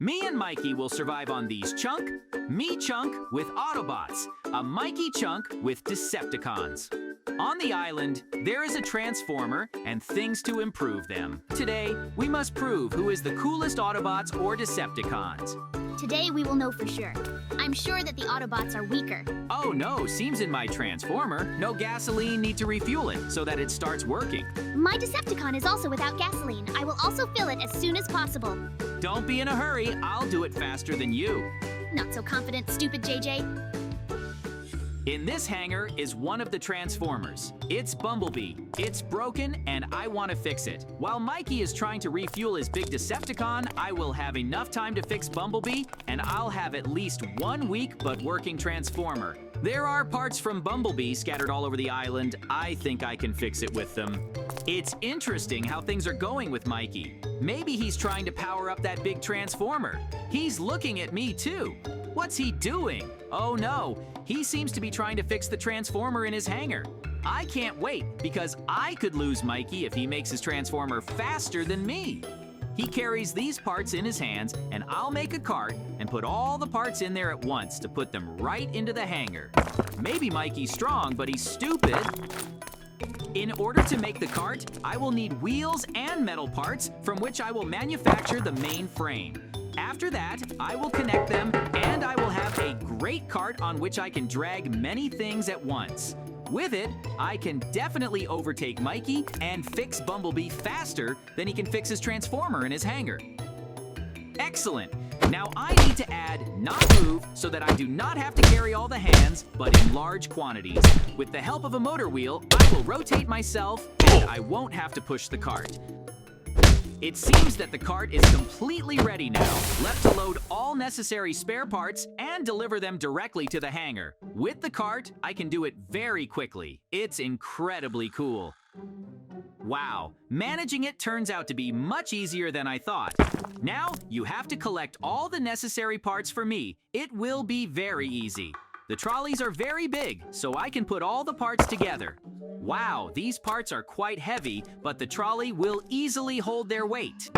Me and Mikey will survive on these Chunk, me Chunk with Autobots, a Mikey Chunk with Decepticons. On the island, there is a transformer and things to improve them. Today, we must prove who is the coolest Autobots or Decepticons. Today we will know for sure. I'm sure that the Autobots are weaker. Oh no, seems in my transformer, no gasoline, need to refuel it so that it starts working. My Decepticon is also without gasoline. I will also fill it as soon as possible. Don't be in a hurry, I'll do it faster than you. Not so confident, stupid JJ. In this hangar is one of the Transformers. It's Bumblebee. It's broken and I want to fix it. While Mikey is trying to refuel his big Decepticon, I will have enough time to fix Bumblebee and I'll have at least 1 week but working Transformer. There are parts from Bumblebee scattered all over the island. I think I can fix it with them. It's interesting how things are going with Mikey. Maybe he's trying to power up that big Transformer. He's looking at me too. What's he doing? Oh no, he seems to be trying to fix the Transformer in his hangar. I can't wait because I could lose Mikey if he makes his Transformer faster than me. He carries these parts in his hands and I'll make a cart and put all the parts in there at once to put them right into the hangar. Maybe Mikey's strong, but he's stupid. In order to make the cart, I will need wheels and metal parts from which I will manufacture the main frame. After that, I will connect them and I will have a great cart on which I can drag many things at once. With it, I can definitely overtake Mikey and fix Bumblebee faster than he can fix his Transformer in his hangar. Excellent! Now I need to add not move so that I do not have to carry all the hands, but in large quantities. With the help of a motor wheel, I will rotate myself and I won't have to push the cart. It seems that the cart is completely ready now, left to load all necessary spare parts and deliver them directly to the hangar. With the cart, I can do it very quickly. It's incredibly cool. Wow, managing it turns out to be much easier than I thought. Now, you have to collect all the necessary parts for me. It will be very easy. The trolleys are very big, so I can put all the parts together. Wow, these parts are quite heavy, but the trolley will easily hold their weight.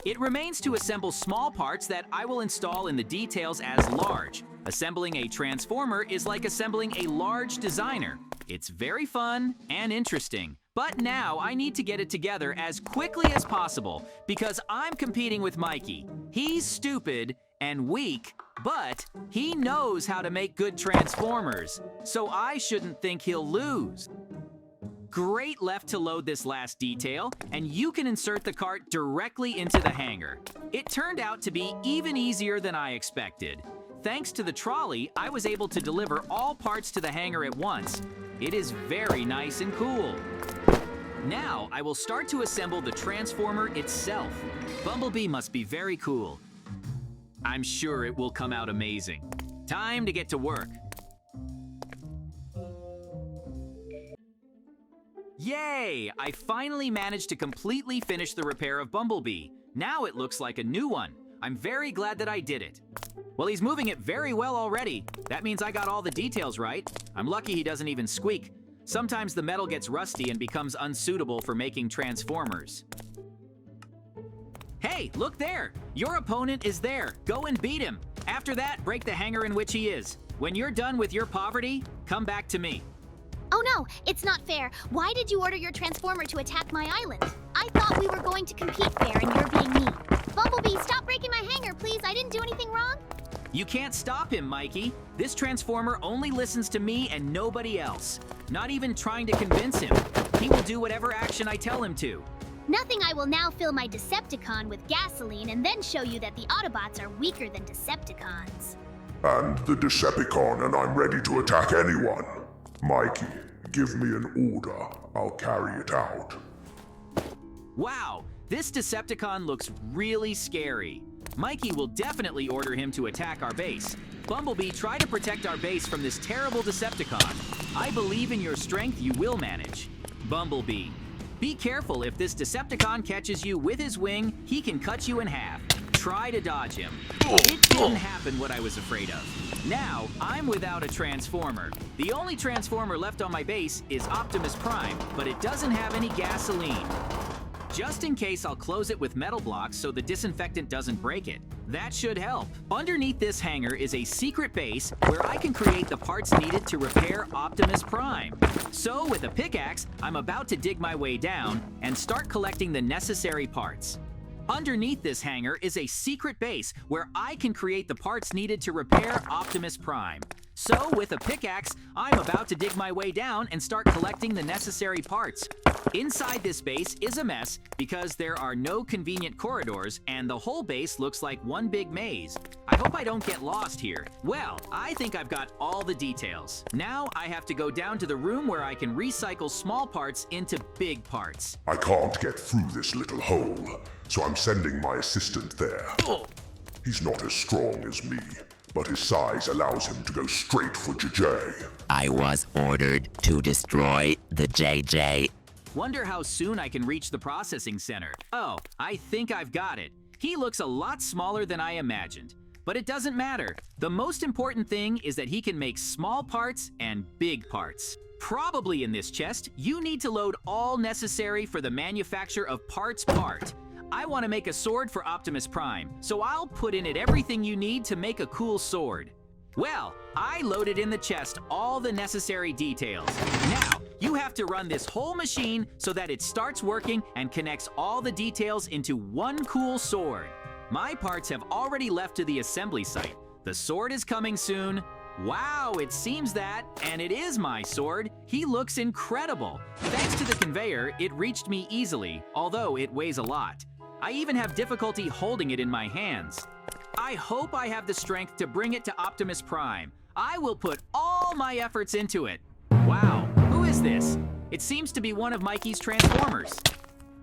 It remains to assemble small parts that I will install in the details as large. Assembling a transformer is like assembling a large designer. It's very fun and interesting. But now I need to get it together as quickly as possible because I'm competing with Mikey. He's stupid and weak, but he knows how to make good transformers, so I shouldn't think he'll lose. Great left to load this last detail, and you can insert the cart directly into the hangar. It turned out to be even easier than I expected. Thanks to the trolley, I was able to deliver all parts to the hangar at once. It is very nice and cool. Now, I will start to assemble the transformer itself. Bumblebee must be very cool. I'm sure it will come out amazing. Time to get to work. Yay! I finally managed to completely finish the repair of Bumblebee. Now it looks like a new one. I'm very glad that I did it. Well, he's moving it very well already. That means I got all the details right. I'm lucky he doesn't even squeak. Sometimes the metal gets rusty and becomes unsuitable for making transformers. Hey, look there! Your opponent is there. Go and beat him. After that, break the hangar in which he is. When you're done with your poverty, come back to me. Oh no, it's not fair. Why did you order your Transformer to attack my island? I thought we were going to compete fair and you're being mean. Bumblebee, stop breaking my hangar, please. I didn't do anything wrong. You can't stop him, Mikey. This Transformer only listens to me and nobody else. Not even trying to convince him. He will do whatever action I tell him to. Nothing. I will now fill my Decepticon with gasoline and then show you that the Autobots are weaker than Decepticons. And the Decepticon, and I'm ready to attack anyone. Mikey, give me an order. I'll carry it out. Wow, this Decepticon looks really scary. Mikey will definitely order him to attack our base. Bumblebee, try to protect our base from this terrible Decepticon. I believe in your strength you will manage. Bumblebee, be careful. If this Decepticon catches you with his wing, he can cut you in half. Try to dodge him. It didn't happen what I was afraid of. Now, I'm without a transformer. The only transformer left on my base is Optimus Prime, but it doesn't have any gasoline. Just in case, I'll close it with metal blocks so the disinfectant doesn't break it. That should help. Underneath this hangar is a secret base where I can create the parts needed to repair Optimus Prime. So with a pickaxe, I'm about to dig my way down and start collecting the necessary parts. Underneath this hangar is a secret base where I can create the parts needed to repair Optimus Prime. So with a pickaxe, I'm about to dig my way down and start collecting the necessary parts. Inside this base is a mess because there are no convenient corridors and the whole base looks like one big maze. I hope I don't get lost here. Well, I think I've got all the details. Now I have to go down to the room where I can recycle small parts into big parts. I can't get through this little hole, so I'm sending my assistant there. He's not as strong as me, but his size allows him to go straight for JJ. I was ordered to destroy the JJ. Wonder how soon I can reach the processing center. Oh, I think I've got it. He looks a lot smaller than I imagined. But it doesn't matter. The most important thing is that he can make small parts and big parts. Probably in this chest, you need to load all necessary for the manufacture of parts part. I want to make a sword for Optimus Prime, so I'll put in it everything you need to make a cool sword. Well, I loaded in the chest all the necessary details. Now, you have to run this whole machine so that it starts working and connects all the details into one cool sword. My parts have already left to the assembly site. The sword is coming soon. Wow, it seems that, and it is my sword. He looks incredible. Thanks to the conveyor, it reached me easily, although it weighs a lot. I even have difficulty holding it in my hands. I hope I have the strength to bring it to Optimus Prime. I will put all my efforts into it. Wow, who is this? It seems to be one of Mikey's Transformers.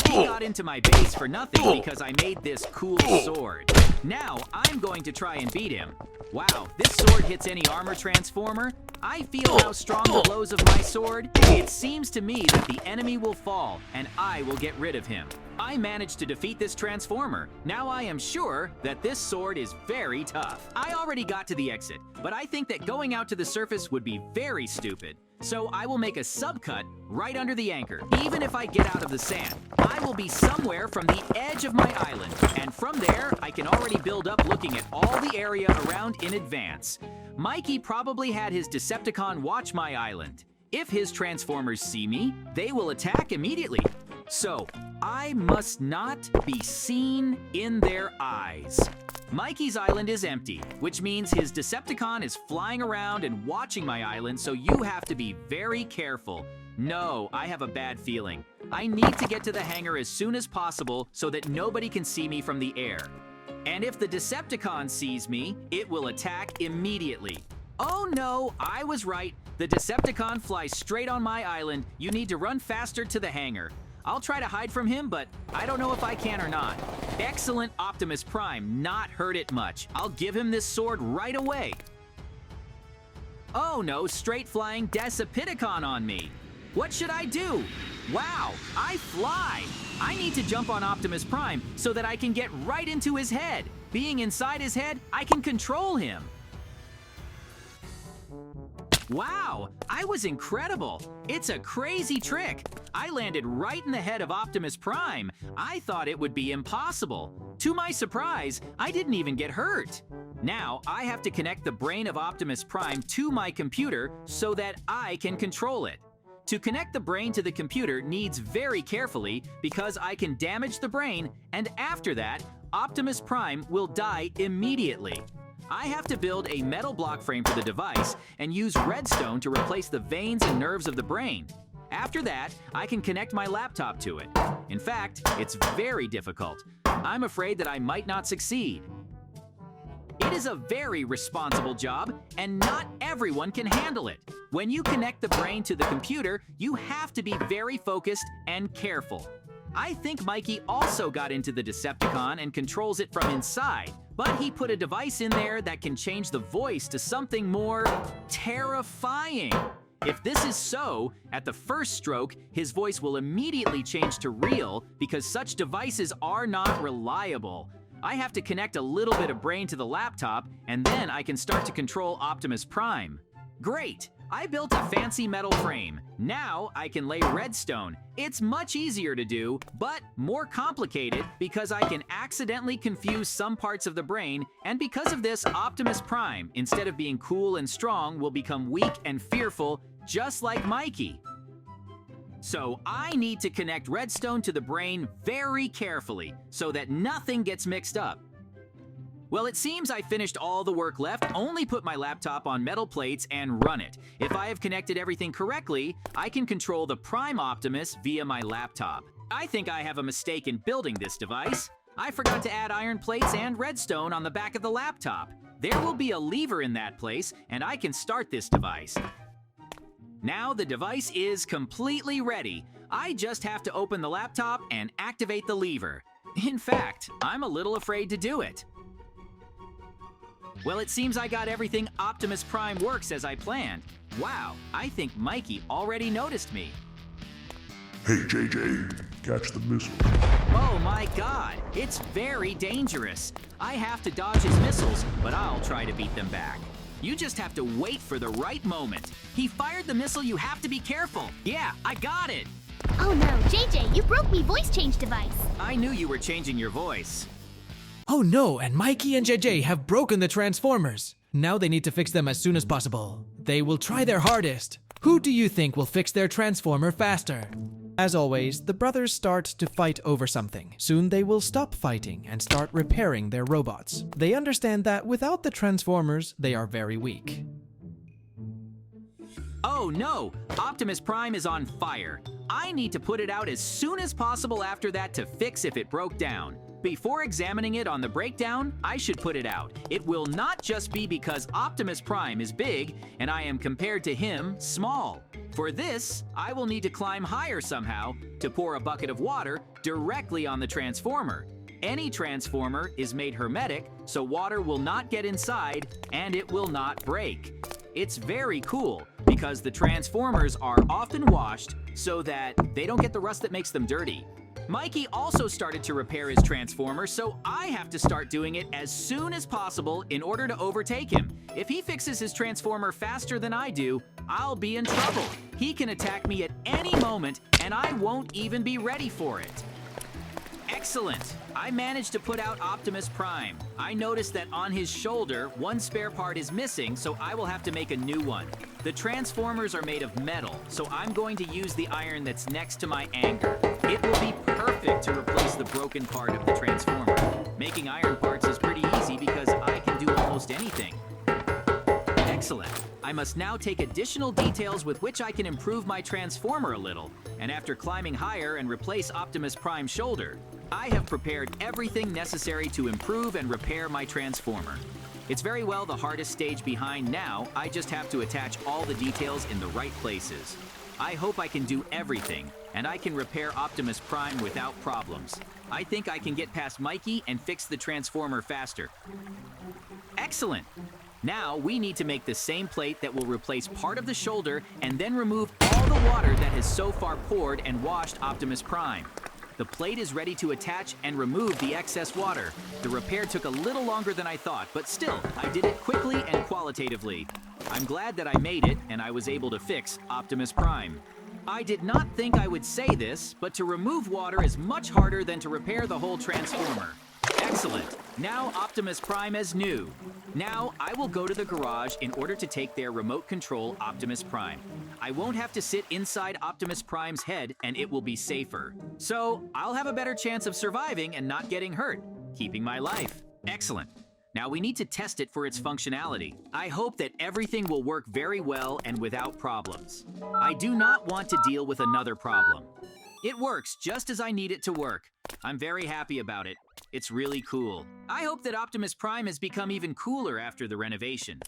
He got into my base for nothing because I made this cool sword. Now, I'm going to try and beat him. Wow, this sword hits any armor transformer. I feel how strong the blows of my sword. It seems to me that the enemy will fall, and I will get rid of him. I managed to defeat this transformer. Now I am sure that this sword is very tough. I already got to the exit, but I think that going out to the surface would be very stupid. So I will make a subcut right under the anchor. Even if I get out of the sand, I will be somewhere from the edge of my island. And from there, I can already build up looking at all the area around in advance. Mikey probably had his Decepticon watch my island. If his Transformers see me, they will attack immediately. So, I must not be seen in their eyes. Mikey's island is empty, which means his Decepticon is flying around and watching my island, so you have to be very careful. No, I have a bad feeling. I need to get to the hangar as soon as possible so that nobody can see me from the air. And if the Decepticon sees me, it will attack immediately. Oh no, I was right. The Decepticon flies straight on my island. You need to run faster to the hangar. I'll try to hide from him, but I don't know if I can or not. Excellent Optimus Prime, not hurt it much. I'll give him this sword right away. Oh no, straight flying DECEPTICON on me. What should I do? Wow, I fly. I need to jump on Optimus Prime so that I can get right into his head. Being inside his head, I can control him. Wow, I was incredible. It's a crazy trick. I landed right in the head of Optimus Prime. I thought it would be impossible. To my surprise, I didn't even get hurt. Now, I have to connect the brain of Optimus Prime to my computer so that I can control it. To connect the brain to the computer needs very carefully because I can damage the brain, and after that, Optimus Prime will die immediately. I have to build a metal block frame for the device and use redstone to replace the veins and nerves of the brain. After that, I can connect my laptop to it. In fact, it's very difficult. I'm afraid that I might not succeed. It is a very responsible job, and not everyone can handle it. When you connect the brain to the computer, you have to be very focused and careful. I think Mikey also got into the Decepticon and controls it from inside, but he put a device in there that can change the voice to something more terrifying. If this is so, at the first stroke, his voice will immediately change to real because such devices are not reliable. I have to connect a little bit of brain to the laptop, and then I can start to control Optimus Prime. Great! I built a fancy metal frame. Now I can lay redstone. It's much easier to do, but more complicated because I can accidentally confuse some parts of the brain, and because of this, Optimus Prime, instead of being cool and strong, will become weak and fearful, just like Mikey. So I need to connect redstone to the brain very carefully so that nothing gets mixed up. Well, it seems I finished all the work left, only put my laptop on metal plates and run it. If I have connected everything correctly, I can control the Prime Optimus via my laptop. I think I have a mistake in building this device. I forgot to add iron plates and redstone on the back of the laptop. There will be a lever in that place, and I can start this device. Now the device is completely ready. I just have to open the laptop and activate the lever. In fact, I'm a little afraid to do it. Well, it seems I got everything Optimus Prime works as I planned. Wow, I think Mikey already noticed me. Hey, JJ, catch the missile. Oh my god, it's very dangerous. I have to dodge his missiles, but I'll try to beat them back. You just have to wait for the right moment. He fired the missile, you have to be careful. Yeah, I got it. Oh no, JJ, you broke me voice change device. I knew you were changing your voice. Oh no, and Mikey and JJ have broken the Transformers. Now they need to fix them as soon as possible. They will try their hardest. Who do you think will fix their Transformer faster? As always, the brothers start to fight over something. Soon they will stop fighting and start repairing their robots. They understand that without the Transformers, they are very weak. Oh no, Optimus Prime is on fire. I need to put it out as soon as possible after that to fix if it broke down. Before examining it on the breakdown, I should put it out. It will not just be because Optimus Prime is big and I am compared to him small. For this, I will need to climb higher somehow to pour a bucket of water directly on the Transformer. Any Transformer is made hermetic, so water will not get inside and it will not break. It's very cool because the Transformers are often washed so that they don't get the rust that makes them dirty. Mikey also started to repair his Transformer, so I have to start doing it as soon as possible in order to overtake him. If he fixes his Transformer faster than I do, I'll be in trouble. He can attack me at any moment, and I won't even be ready for it. Excellent! I managed to put out Optimus Prime. I noticed that on his shoulder, one spare part is missing, so I will have to make a new one. The Transformers are made of metal, so I'm going to use the iron that's next to my anchor. It will be perfect to replace the broken part of the Transformer. Making iron parts is pretty easy because I can do almost anything. Excellent. I must now take additional details with which I can improve my Transformer a little, and after climbing higher and replace Optimus Prime's shoulder, I have prepared everything necessary to improve and repair my Transformer. It's very well the hardest stage behind now. I just have to attach all the details in the right places. I hope I can do everything, and I can repair Optimus Prime without problems. I think I can get past Mikey and fix the Transformer faster. Excellent! Now we need to make the same plate that will replace part of the shoulder and then remove all the water that has so far poured and washed Optimus Prime. The plate is ready to attach and remove the excess water. The repair took a little longer than I thought, but still, I did it quickly and qualitatively. I'm glad that I made it and I was able to fix Optimus Prime. I did not think I would say this, but to remove water is much harder than to repair the whole Transformer. Excellent! Now Optimus Prime is new. Now I will go to the garage in order to take their remote control Optimus Prime. I won't have to sit inside Optimus Prime's head and it will be safer. So I'll have a better chance of surviving and not getting hurt, keeping my life. Excellent. Now we need to test it for its functionality. I hope that everything will work very well and without problems. I do not want to deal with another problem. It works just as I need it to work. I'm very happy about it. It's really cool. I hope that Optimus Prime has become even cooler after the renovation.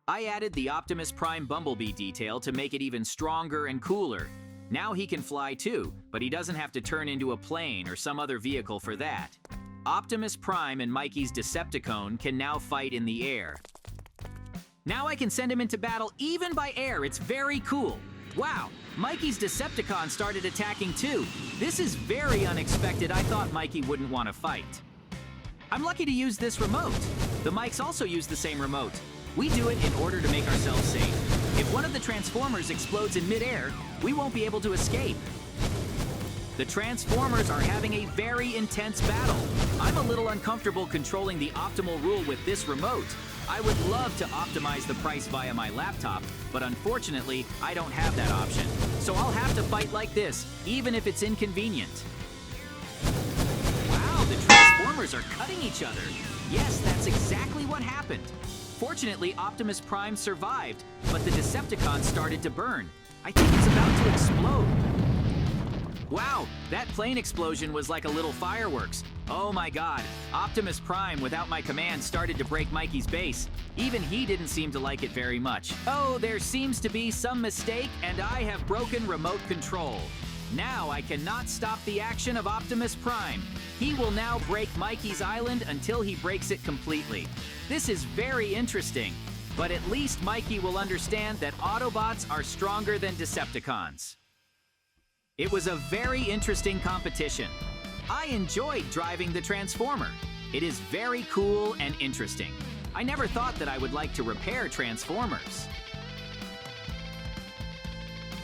I added the Optimus Prime Bumblebee detail to make it even stronger and cooler. Now he can fly too, but he doesn't have to turn into a plane or some other vehicle for that. Optimus Prime and Mikey's Decepticon can now fight in the air. Now I can send him into battle even by air. It's very cool. Wow, Mikey's Decepticon started attacking too. This is very unexpected. I thought Mikey wouldn't want to fight. I'm lucky to use this remote. The mics also use the same remote. We do it in order to make ourselves safe. If one of the Transformers explodes in midair, we won't be able to escape. The Transformers are having a very intense battle. I'm a little uncomfortable controlling the optimal rule with this remote. I would love to optimize the price via my laptop, but unfortunately, I don't have that option. So I'll have to fight like this, even if it's inconvenient. Wow, the Transformers are cutting each other. Yes, that's exactly what happened. Fortunately, Optimus Prime survived, but the Decepticon started to burn. I think it's about to explode. Wow, that plane explosion was like a little fireworks. Oh my god, Optimus Prime, without my command, started to break Mikey's base. Even he didn't seem to like it very much. Oh, there seems to be some mistake, and I have broken remote control. Now I cannot stop the action of Optimus Prime. He will now break Mikey's island until he breaks it completely. This is very interesting, but at least Mikey will understand that Autobots are stronger than Decepticons. It was a very interesting competition. I enjoyed driving the Transformer. It is very cool and interesting. I never thought that I would like to repair Transformers.